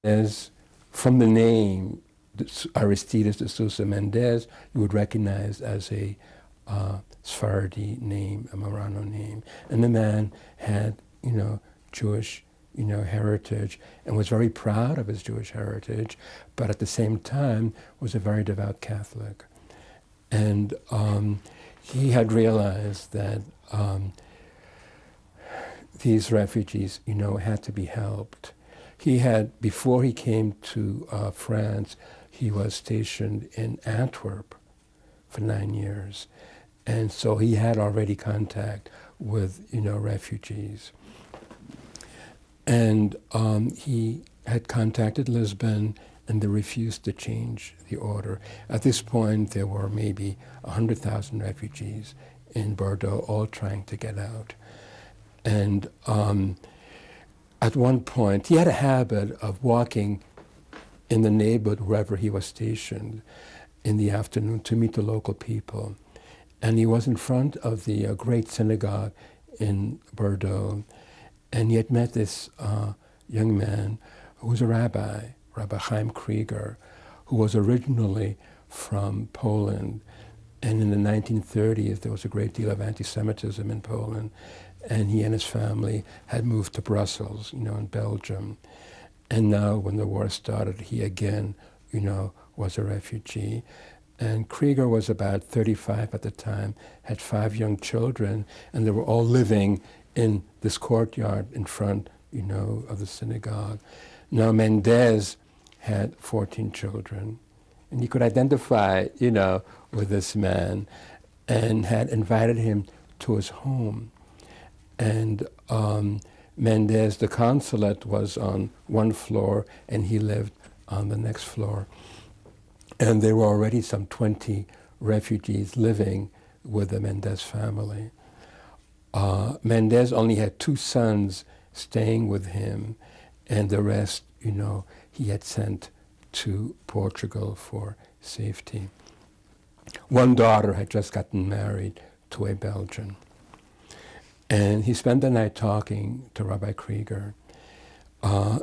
As from the name, Aristides de Sousa Mendes, you would recognize as a Sephardi name, a Marano name. And the man had, Jewish, heritage, and was very proud of his Jewish heritage, but at the same time was a very devout Catholic. And he had realized that these refugees, had to be helped. He had, before he came to France, he was stationed in Antwerp for 9 years. And so he had already contact with, refugees. And he had contacted Lisbon, and they refused to change the order. At this point, there were maybe 100,000 refugees in Bordeaux, all trying to get out. And at one point, he had a habit of walking in the neighborhood wherever he was stationed in the afternoon to meet the local people. And he was in front of the great synagogue in Bordeaux, and he had met this young man who was a rabbi, Rabbi Chaim Krieger, who was originally from Poland. And in the 1930s, there was a great deal of anti-Semitism in Poland, and he and his family had moved to Brussels, in Belgium. And now, when the war started, he again, was a refugee. And Krieger was about 35 at the time, had 5 young children, and they were all living in this courtyard in front, of the synagogue. Now, Mendes had 14 children, and he could identify, with this man, and had invited him to his home. And Mendes, the consulate, was on one floor, and he lived on the next floor. And there were already some 20 refugees living with the Mendes family. Mendes only had 2 sons staying with him, and the rest, he had sent to Portugal for safety. One daughter had just gotten married to a Belgian. And he spent the night talking to Rabbi Krieger.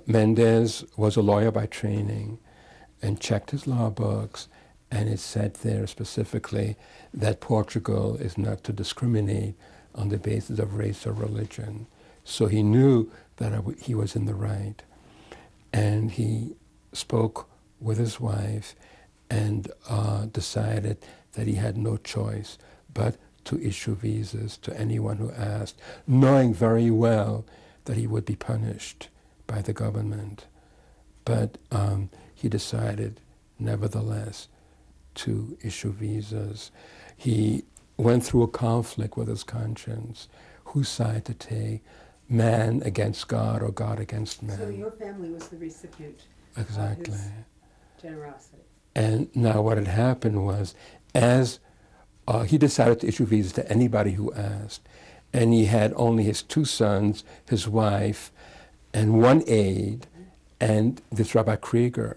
Mendes was a lawyer by training and checked his law books, and it said there specifically that Portugal is not to discriminate on the basis of race or religion. So he knew that he was in the right. And he spoke with his wife and decided that he had no choice but to issue visas to anyone who asked, knowing very well that he would be punished by the government. But he decided, nevertheless, to issue visas. He went through a conflict with his conscience, whose side to take, man against God or God against man. So your family was the recipient Exactly. of his generosity. And now what had happened was, as he decided to issue visas to anybody who asked, and he had only his 2 sons, his wife, and 1 aide, and this Rabbi Krieger,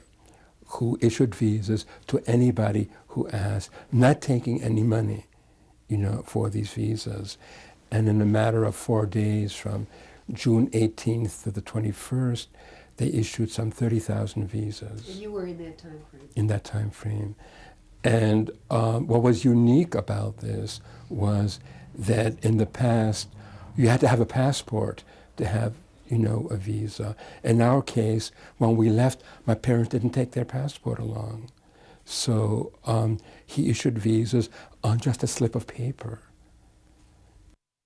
who issued visas to anybody who asked, not taking any money, for these visas. And in a matter of 4 days, from June 18th to the 21st, they issued some 30,000 visas. And you were in that time frame. In that time frame. And what was unique about this was that in the past, you had to have a passport to have, a visa. In our case, when we left, my parents didn't take their passport along. So he issued visas on just a slip of paper.